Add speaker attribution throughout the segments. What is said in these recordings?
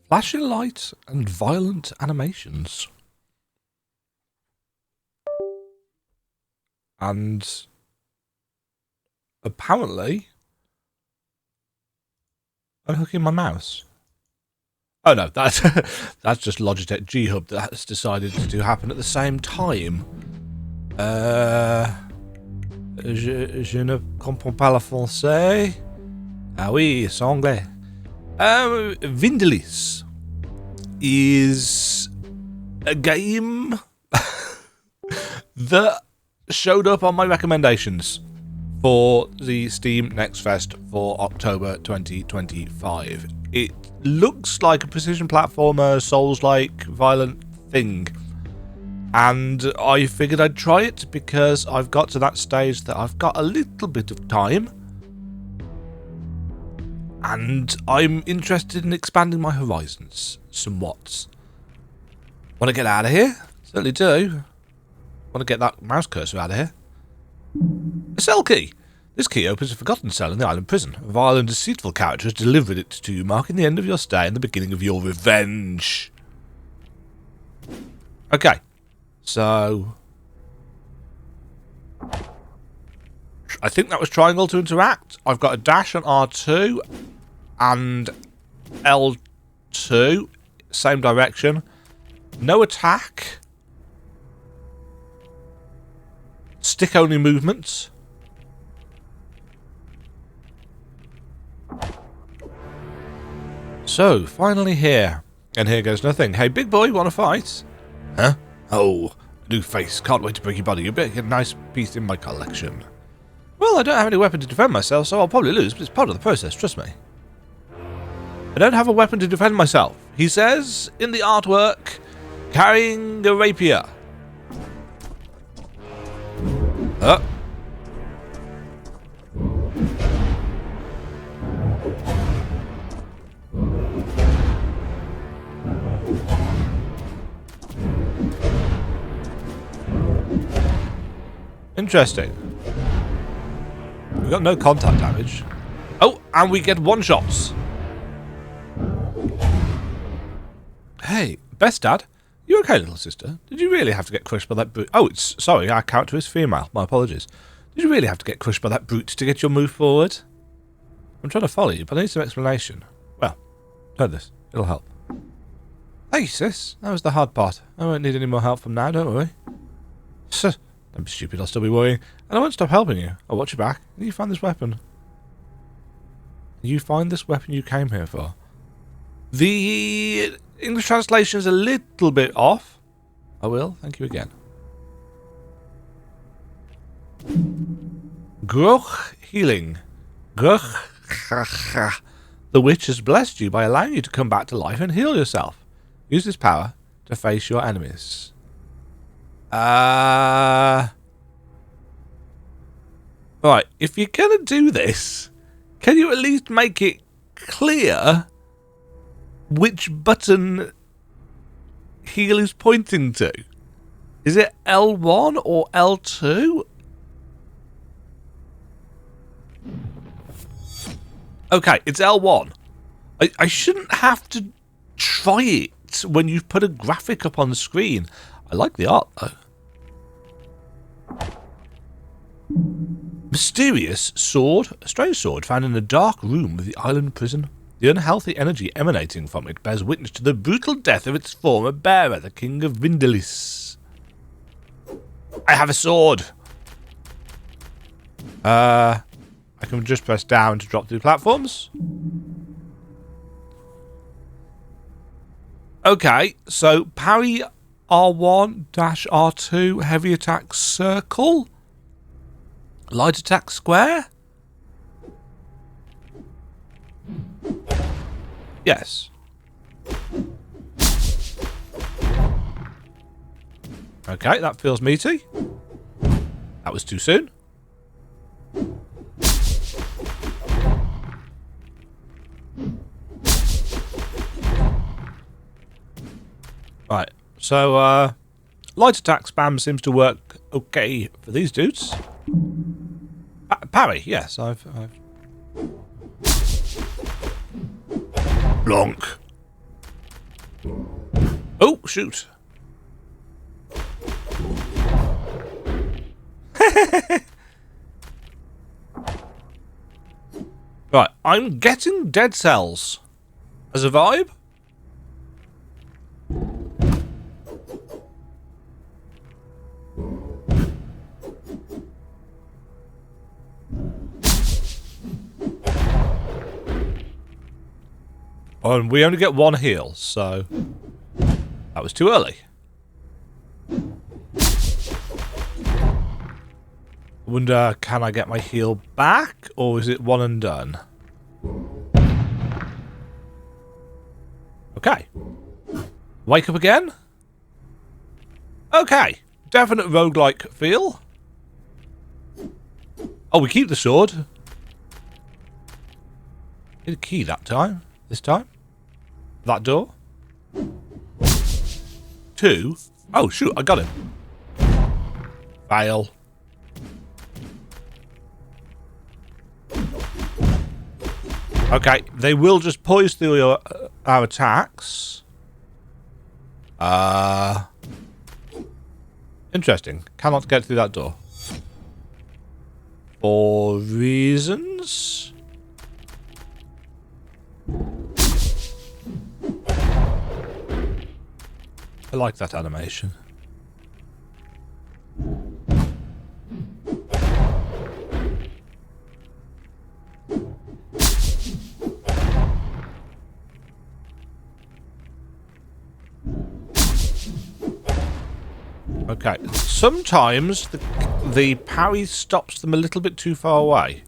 Speaker 1: Flashing light and violent animations. And apparently unhooking my mouse. Oh no, that's just Logitech G Hub that's decided to happen at the same time. Je ne comprends pas le français. Ah oui, c'est anglais. Vindilis is a game that showed up on my recommendations for the Steam NextFest for October 2025. It looks like a precision platformer, Souls-like, violent thing. And I figured I'd try it because I've got to that stage that I've got a little bit of time. And I'm interested in expanding my horizons somewhat. Want to get out of here? Certainly do. Want to get that mouse cursor out of here. A cell key. This key opens a forgotten cell in the island prison. A vile and deceitful character has delivered it to you, marking the end of your stay and the beginning of your revenge. Okay. So I think that was triangle to interact. I've got a dash on R2 and L2, same direction. No attack. Stick only movements. So, finally here. And here goes nothing. Hey, big boy, wanna fight? Huh? Oh, new face. Can't wait to break your body. You'll get a nice piece in my collection. Well, I don't have any weapon to defend myself, so I'll probably lose, but it's part of the process, trust me. I don't have a weapon to defend myself. He says, in the artwork, carrying a rapier. Interesting. We've got no contact damage. Oh, and we get one-shots. Hey, best dad. You okay, little sister? Did you really have to get crushed by that brute? Oh, sorry, our character is female. My apologies. Did you really have to get crushed by that brute to get your move forward? I'm trying to follow you, but I need some explanation. Well, try this. It'll help. Hey, sis. That was the hard part. I won't need any more help from now, don't worry. Don't be stupid, I'll still be worrying. And I won't stop helping you. I'll watch your back. You find this weapon. You find this weapon you came here for. The English translation is a little bit off. I will. Thank you again. Gruch healing. Gruch. The witch has blessed you by allowing you to come back to life and heal yourself. Use this power to face your enemies. Right, if you're gonna do this, can you at least make it clear which button heal is pointing to? Is it L1 or L2? Okay, it's L1. I shouldn't have to try it when you've put a graphic up on the screen. I like the art, though. Mysterious sword. A strange sword found in a dark room of the island prison. The unhealthy energy emanating from it bears witness to the brutal death of its former bearer, the King of Vindilis. I have a sword. I can just press down to drop through platforms. Okay, so parry R1-R2, heavy attack circle, light attack square. Yes. Okay, that feels meaty. That was too soon. Right, so light attack spam seems to work okay for these dudes. Parry, yes, I've Blonk. Oh, shoot. Right, I'm getting dead cells. As a vibe? Oh, and we only get one heal, so that was too early. I wonder, can I get my heal back, or is it one and done? Okay. Wake up again? Okay. Definite roguelike feel. Oh, we keep the sword. Need a key that time. This time. That door. 2. Oh, shoot, I got him. Fail. Okay, they will just poise through our attacks. Interesting. Cannot get through that door. For reasons? I like that animation. Okay, sometimes the parry stops them a little bit too far away.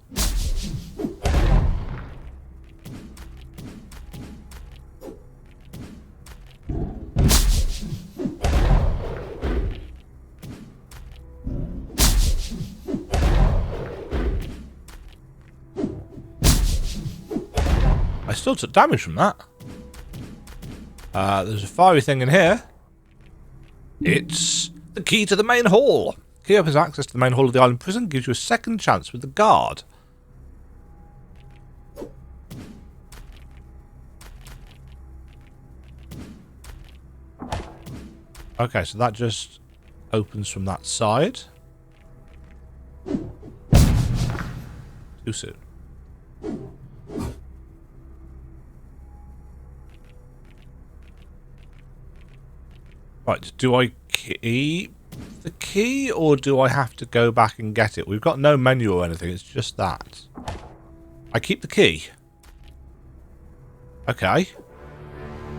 Speaker 1: I still took damage from that. There's a fiery thing in here. It's the key to the main hall. Key opens access to the main hall of the island prison, gives you a second chance with the guard. Okay, so that just opens from that side. Too soon. Right, do I keep the key, or do I have to go back and get it? We've got no menu or anything, it's just that. I keep the key. Okay.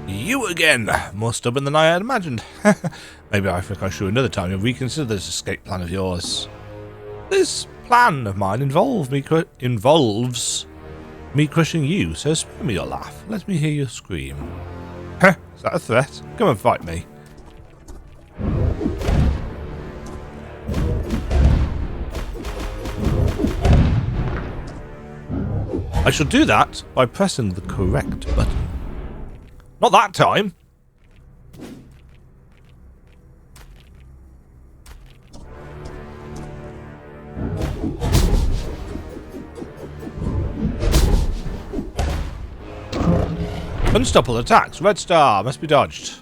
Speaker 1: You again! More stubborn than I had imagined. Maybe I think I should another time and reconsider this escape plan of yours. This plan of mine involves me crushing you, so spare me your laugh. Let me hear you scream. Heh, is that a threat? Come and fight me. I shall do that by pressing the correct button. Not that time! Unstoppable attacks. Red star. Must be dodged.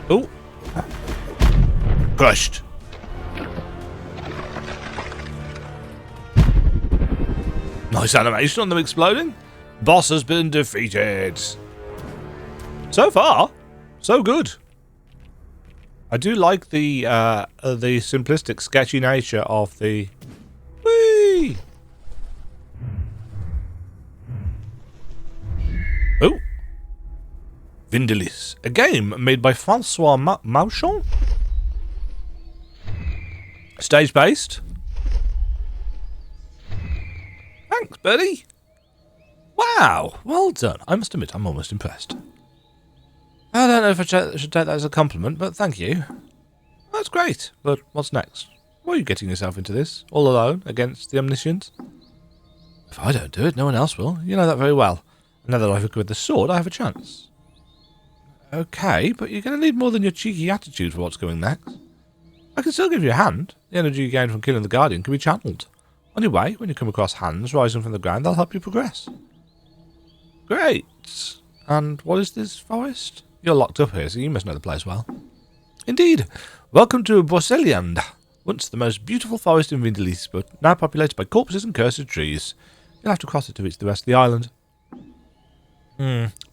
Speaker 1: Oh. Crushed. Nice animation on them exploding. Boss has been defeated. So far, so good. I do like the simplistic, sketchy nature of the... Whee! Oh. Vindilis, a game made by Francois Mauchon. Stage-based. Thanks, buddy. Wow, well done. I must admit, I'm almost impressed. I don't know if I should take that as a compliment, but thank you. That's great, but what's next? Why are you getting yourself into this, all alone, against the Omniscient? If I don't do it, no one else will. You know that very well. And now that I've recovered the sword, I have a chance. Okay, but you're going to need more than your cheeky attitude for what's coming next. I can still give you a hand. The energy you gain from killing the Guardian can be channeled. On your way, when you come across hands rising from the ground, they'll help you progress. Great. And what is this forest? You're locked up here, so you must know the place well. Indeed. Welcome to Borseliand, once the most beautiful forest in Vindilis, but now populated by corpses and cursed trees. You'll have to cross it to reach the rest of the island.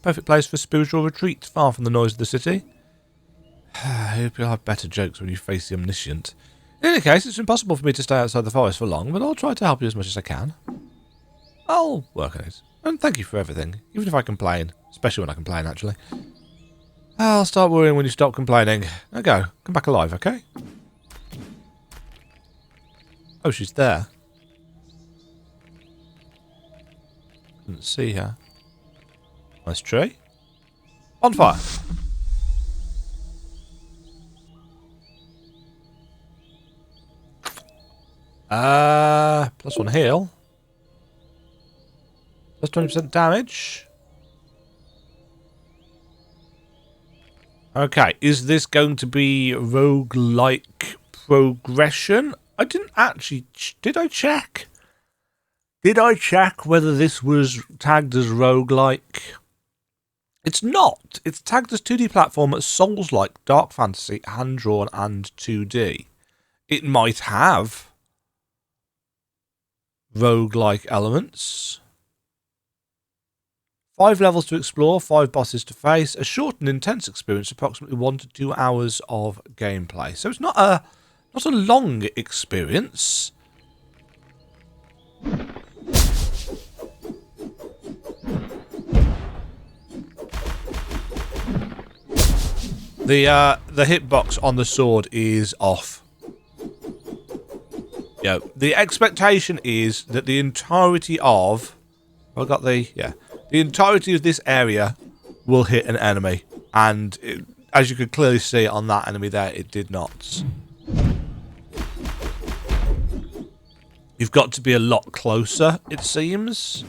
Speaker 1: Perfect place for spiritual retreat, far from the noise of the city. I hope you'll have better jokes when you face the Omniscient. In any case, it's impossible for me to stay outside the forest for long, but I'll try to help you as much as I can. I'll work on it. And thank you for everything, even if I complain. Especially when I complain, actually. I'll start worrying when you stop complaining. Now go. Come back alive, okay? Oh, she's there. Couldn't see her. Nice tree. Bonfire. +1 heal. Plus 20% damage. Okay, is this going to be roguelike progression? I didn't actually... Did I check? Did I check whether this was tagged as roguelike? It's not. It's tagged as 2D platform as Souls-like, dark fantasy, hand-drawn, and 2D. It might have roguelike elements. 5 levels to explore, 5 bosses to face, a short and intense experience, approximately 1 to 2 hours of gameplay. So it's not a long experience. The hitbox on the sword is off. Yeah, the expectation is that the entirety of the entirety of this area will hit an enemy, and as you could clearly see on that enemy there, it did not. You've got to be a lot closer, it seems.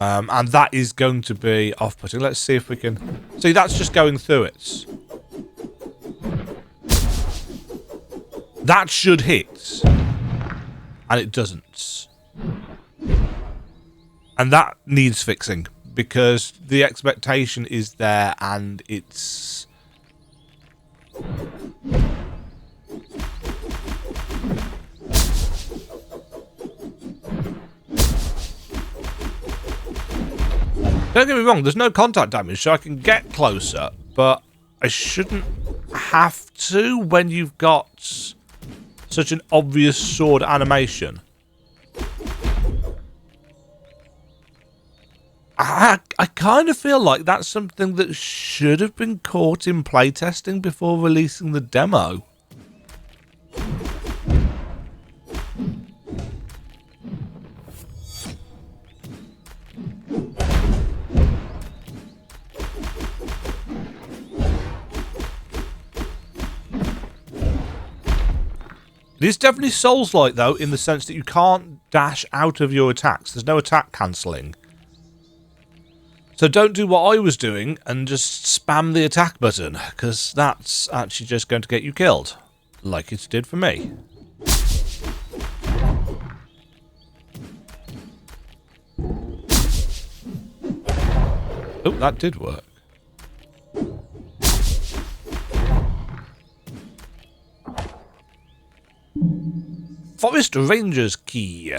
Speaker 1: And that is going to be off-putting. Let's see if we can... See, that's just going through it. That should hit. And it doesn't. And that needs fixing. Because the expectation is there and it's... Don't get me wrong, there's no contact damage, so I can get closer, but I shouldn't have to when you've got such an obvious sword animation. I kind of feel like that's something that should have been caught in playtesting before releasing the demo. It is definitely Souls-like, though, in the sense that you can't dash out of your attacks. There's no attack cancelling. So don't do what I was doing and just spam the attack button, because that's actually just going to get you killed, like it did for me. Oh, that did work. Forest Ranger's Key.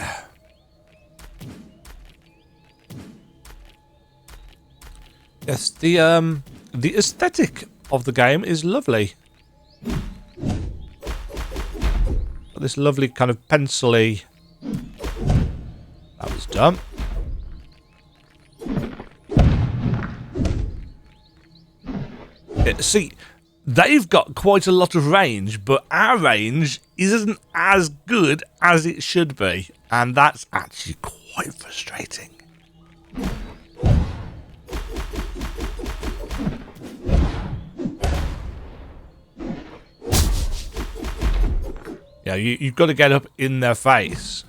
Speaker 1: Yes, the aesthetic of the game is lovely. Got this lovely kind of pencil-y... That was dumb. See, they've got quite a lot of range, but our range isn't as good as it should be. And that's actually quite frustrating. Yeah, you've got to get up in their face.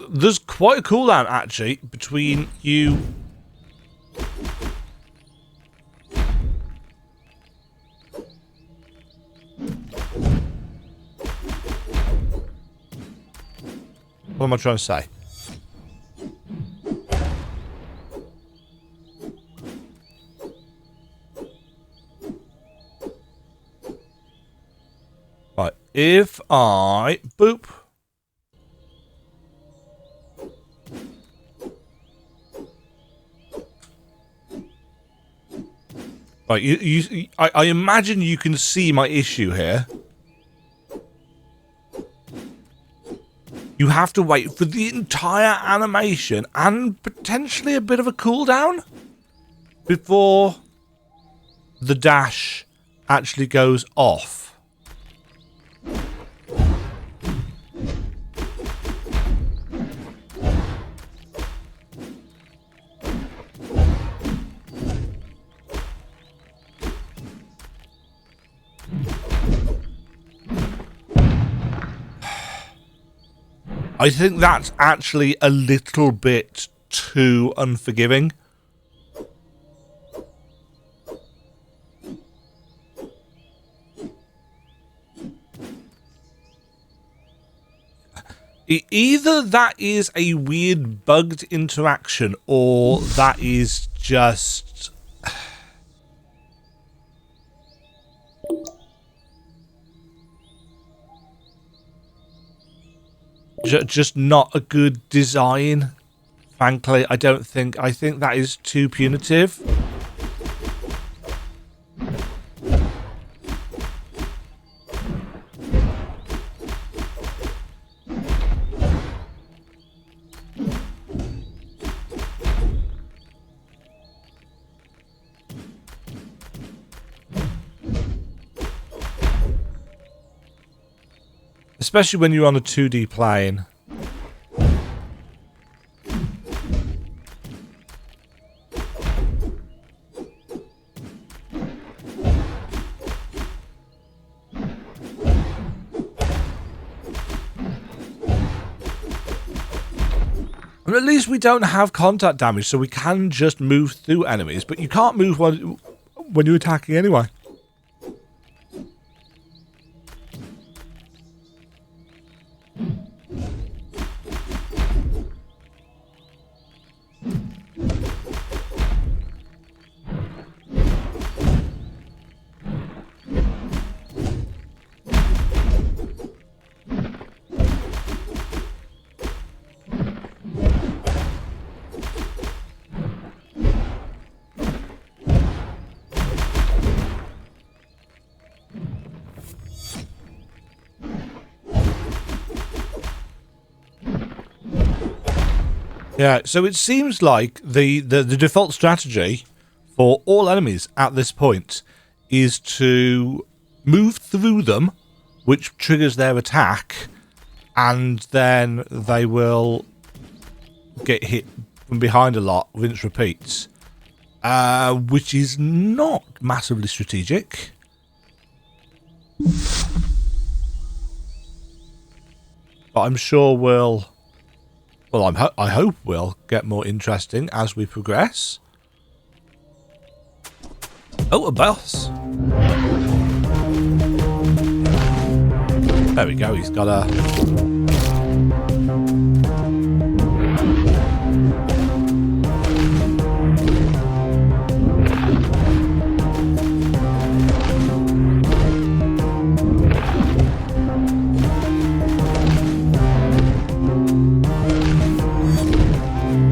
Speaker 1: There's quite a cooldown actually between you. What am I trying to say? Right, if I boop. Right, I imagine you can see my issue here. You have to wait for the entire animation and potentially a bit of a cooldown before the dash actually goes off. I think that's actually a little bit too unforgiving. Either that is a weird bugged interaction or that is just... just not a good design. Frankly, I think that is too punitive. Especially when you're on a 2D plane. And at least we don't have contact damage, so we can just move through enemies, but you can't move when you're attacking anyway. Yeah, so it seems like the default strategy for all enemies at this point is to move through them, which triggers their attack, and then they will get hit from behind a lot, rinse repeats, which is not massively strategic. But I'm sure we'll... Well, I hope we'll get more interesting as we progress. Oh, a boss. There we go, he's got a...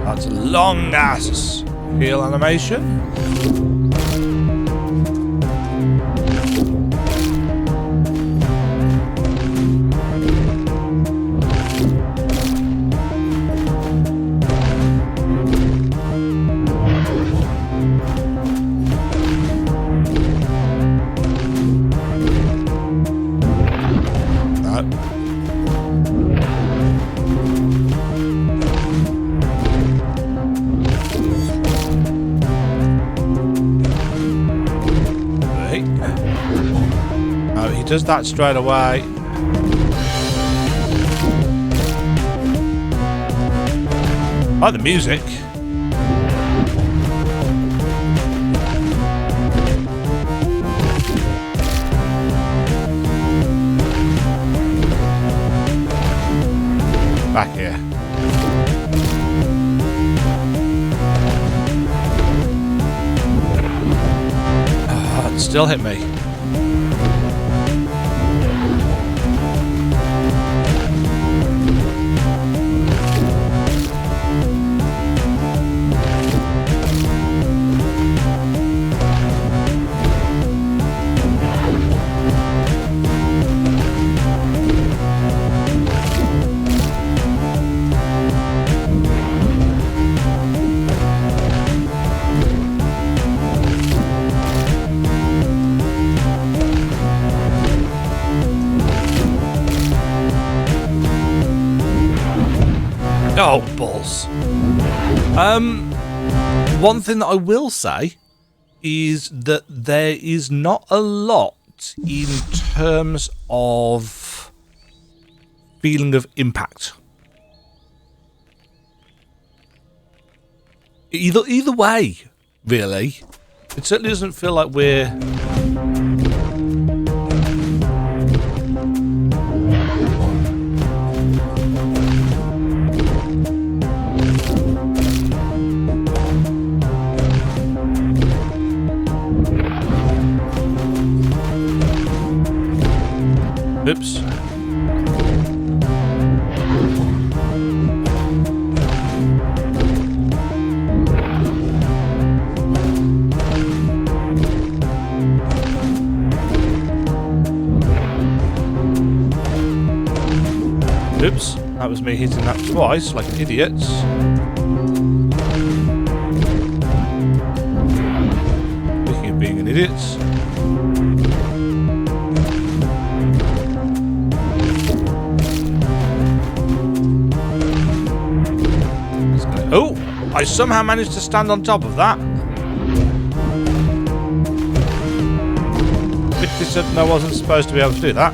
Speaker 1: That's a long ass heal animation. Oh, he does that straight away. I like the music. Back here. Oh, it still hit me. Oh, balls. One thing that I will say is that there is not a lot in terms of feeling of impact. Either way, really. It certainly doesn't feel like we're... Oops. Oops, that was me hitting that twice like an idiot. Speaking of being an idiot. Oh, I somehow managed to stand on top of that. Bit certain I wasn't supposed to be able to do that.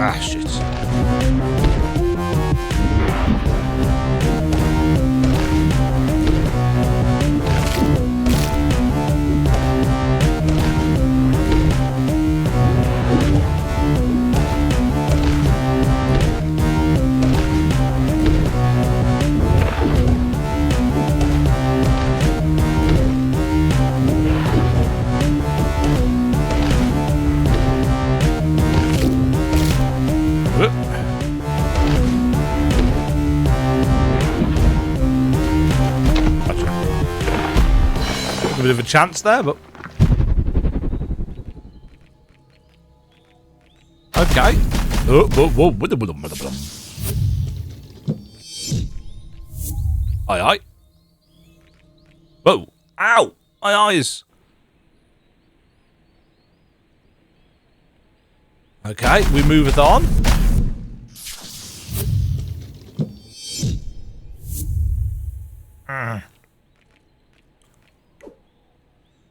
Speaker 1: Ah, shit. A bit of a chance there, but okay. Oh, whoa, whoa. Aye. Whoa! Ow! My eyes. Okay, we moveth on. Mm.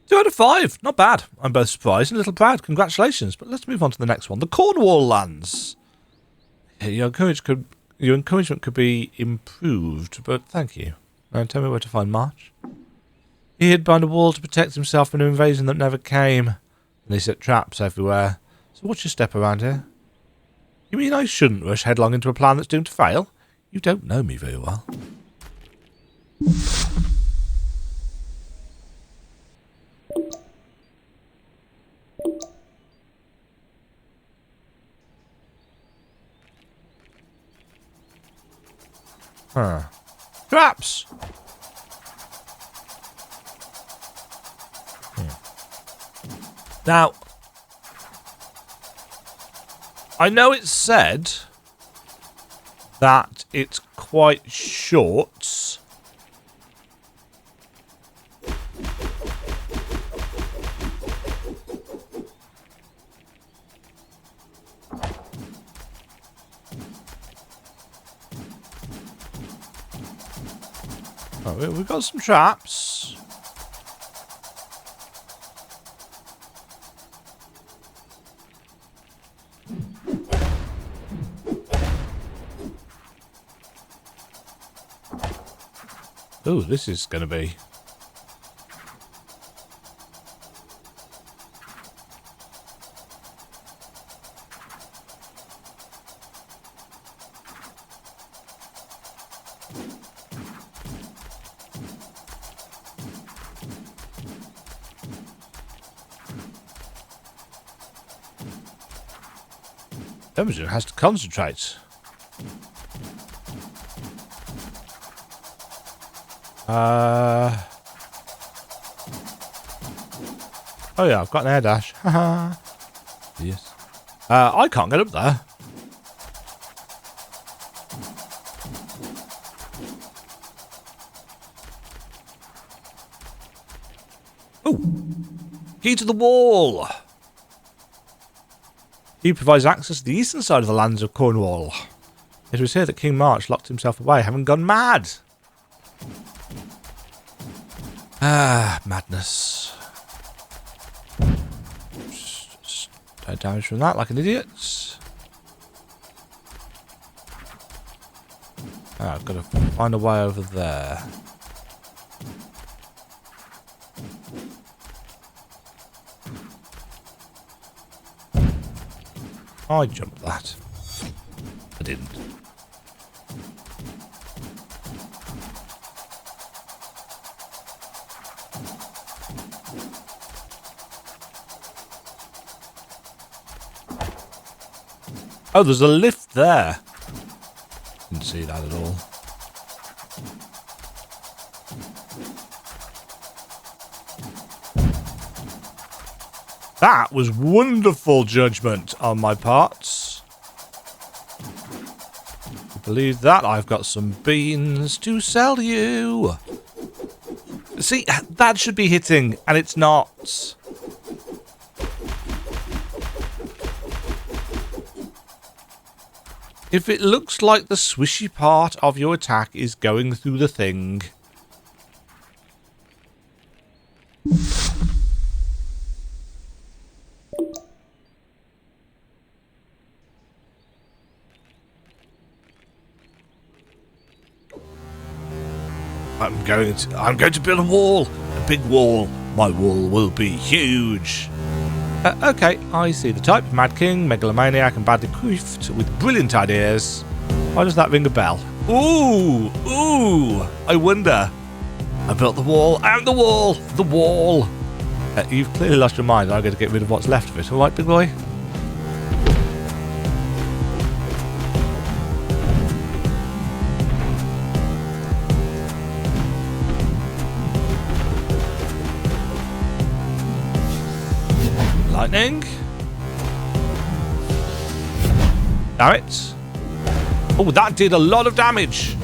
Speaker 1: 2 out of 5. Not bad. I'm both surprised and a little proud. Congratulations. But let's move on to the next one. The Cornwall lands. Your encouragement could be improved, but thank you. Now tell me where to find March. He hid behind a wall to protect himself from an invasion that never came. And they set traps everywhere. So what's your step around here? You mean I shouldn't rush headlong into a plan that's doomed to fail? You don't know me very well. Huh. Traps! Now, I know it's said that it's quite short. Oh, we've got some traps. Ooh, this is going to be... Temperature has to concentrate. Oh yeah, I've got an air dash. Haha. Yes. I can't get up there. Oh, key to the wall. He provides access to the eastern side of the lands of Cornwall. It was here that King March locked himself away, having gone mad. Ah, madness. Just no damage from that, like an idiot. Ah, I've got to find a way over there. I jumped that. I didn't. Oh, there's a lift there. Didn't see that at all. That was wonderful judgment on my part. I believe that I've got some beans to sell you. See, that should be hitting, and it's not. If it looks like the swishy part of your attack is going through the thing. I'm going to build a wall. A big wall. My wall will be huge. Okay, I see the type. Mad King, megalomaniac, and badly equipped with brilliant ideas. Why does that ring a bell? Ooh, ooh. I wonder. I built the wall and the wall. The wall. You've clearly lost your mind. I'm going to get rid of what's left of it. All right, big boy? Lightning. Damn it. Oh, that did a lot of damage.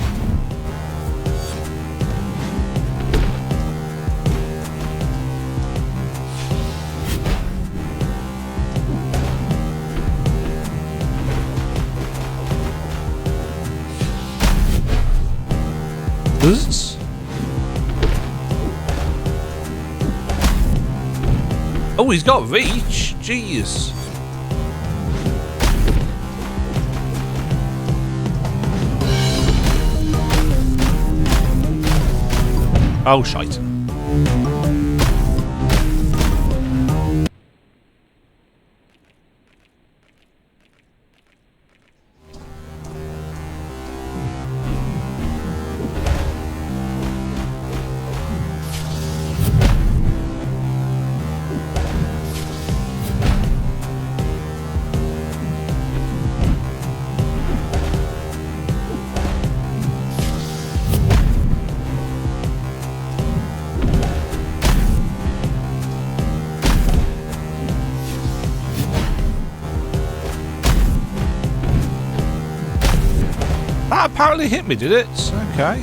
Speaker 1: Boosts. Oh, he's got reach. Jeez. Oh, shite. That apparently hit me, did it? Okay.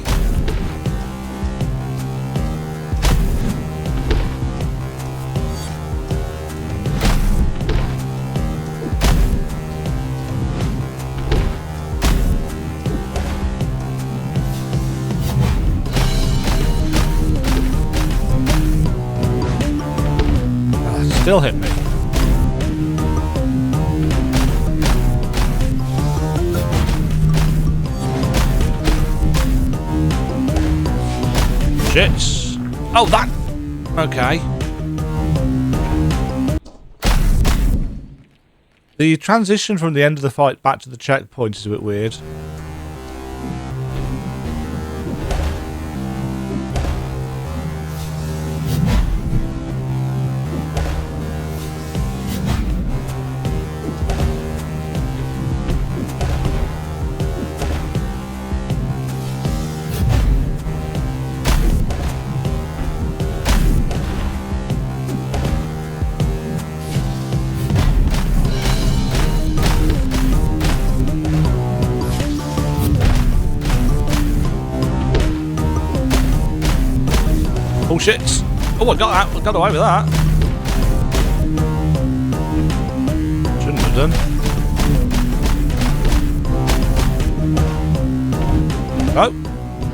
Speaker 1: still hit me. Shit. Oh, that. Okay. The transition from the end of the fight back to the checkpoint is a bit weird. Oh shit! Oh, I got that. I got away with that. Shouldn't have done.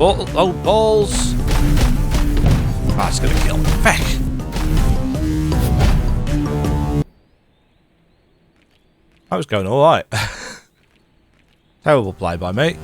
Speaker 1: Oh, oh, balls! That's gonna kill me. Feck! That was going all right. Terrible play by me.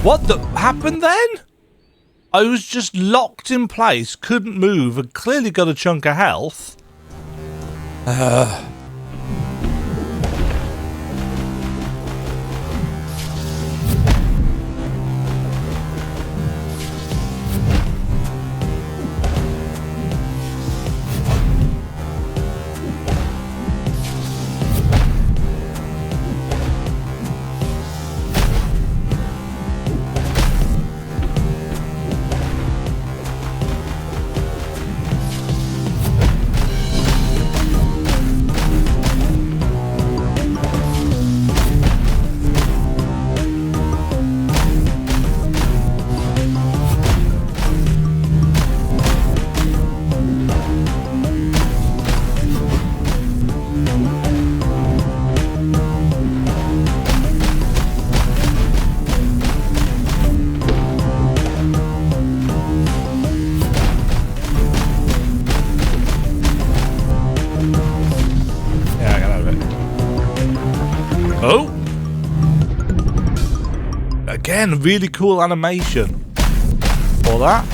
Speaker 1: What the happened then? I was just locked in place, couldn't move, and clearly got a chunk of health. Oh! Again, really cool animation for that.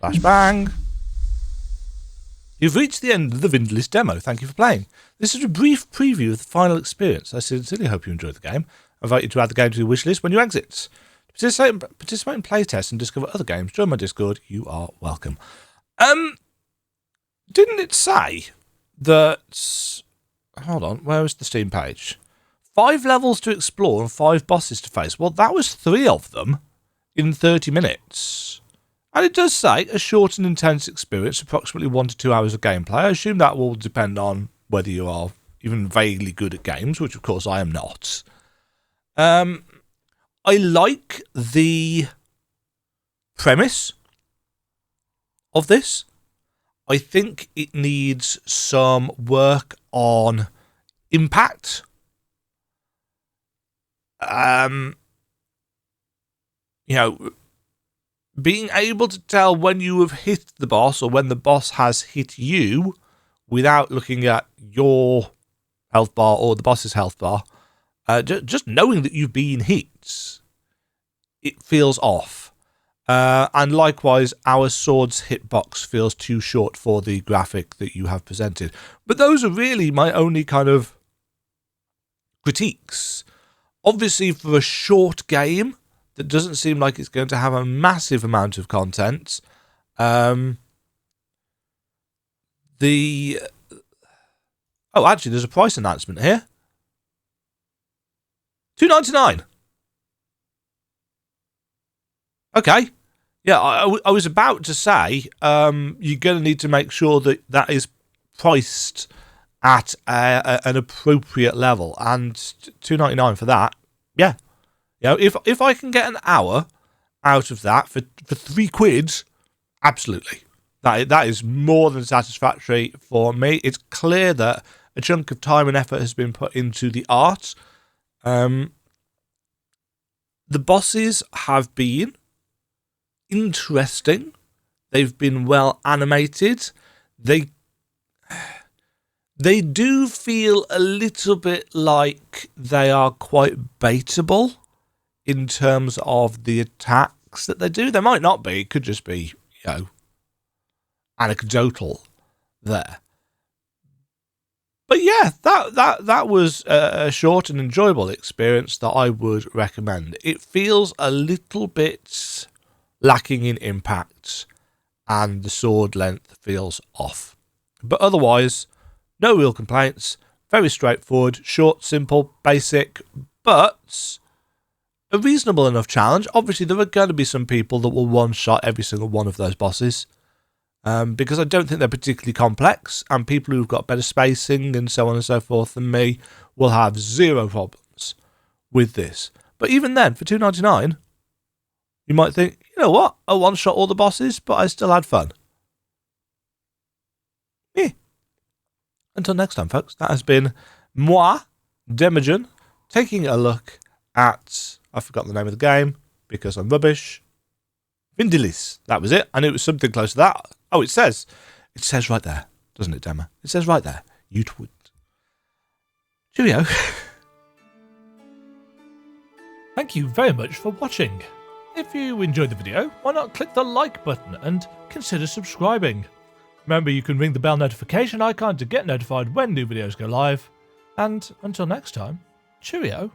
Speaker 1: Flashbang. You've reached the end of the Vindilis demo. Thank you for playing. This is a brief preview of the final experience. I sincerely hope you enjoyed the game. I invite you to add the game to your wishlist when you exit. Participate in playtests and discover other games. Join my Discord. You are welcome. Didn't it say that... Hold on, where is the Steam page? 5 levels to explore and 5 bosses to face. Well, that was 3 of them in 30 minutes. And it does say a short and intense experience, approximately 1 to 2 hours of gameplay. I assume that will depend on whether you are even vaguely good at games, which of course I am not. I like the premise of this. I think it needs some work on impact. You know, being able to tell when you have hit the boss or when the boss has hit you without looking at your health bar or the boss's health bar, just knowing that you've been hit, it feels off. And likewise, our sword's hitbox feels too short for the graphic that you have presented. But those are really my only kind of critiques. Obviously, for a short game that doesn't seem like it's going to have a massive amount of content, oh, actually, there's a price announcement here. $2.99. Okay. Yeah, I was about to say you're going to need to make sure that that is priced at an appropriate level, and $2.99 for that. Yeah, you know, if I can get an hour out of that for £3, absolutely, that is more than satisfactory for me. It's clear that a chunk of time and effort has been put into the art. The bosses have been interesting. They've been well animated. They do feel a little bit like they are quite baitable in terms of the attacks that they do. They might not be. It could just be, you know, anecdotal there. But yeah, that was a short and enjoyable experience that I would recommend. It feels a little bit lacking in impact, and the sword length feels off. But otherwise, no real complaints. Very straightforward, short, simple, basic, but a reasonable enough challenge. Obviously, there are going to be some people that will one-shot every single one of those bosses, because I don't think they're particularly complex, and people who've got better spacing and so on and so forth than me will have zero problems with this. But even then, for $2.99, you might think, you know what, I one-shot all the bosses, but I still had fun. Yeah. Until next time, folks, that has been moi, Demagen, taking a look at, I forgot the name of the game, because I'm rubbish, Vindilis. That was it. I knew it was something close to that. Oh, it says right there, doesn't it, Dema? It says right there, you twit. Cheerio. Thank you very much for watching. If you enjoyed the video, why not click the like button and consider subscribing. Remember, you can ring the bell notification icon to get notified when new videos go live. And until next time, cheerio.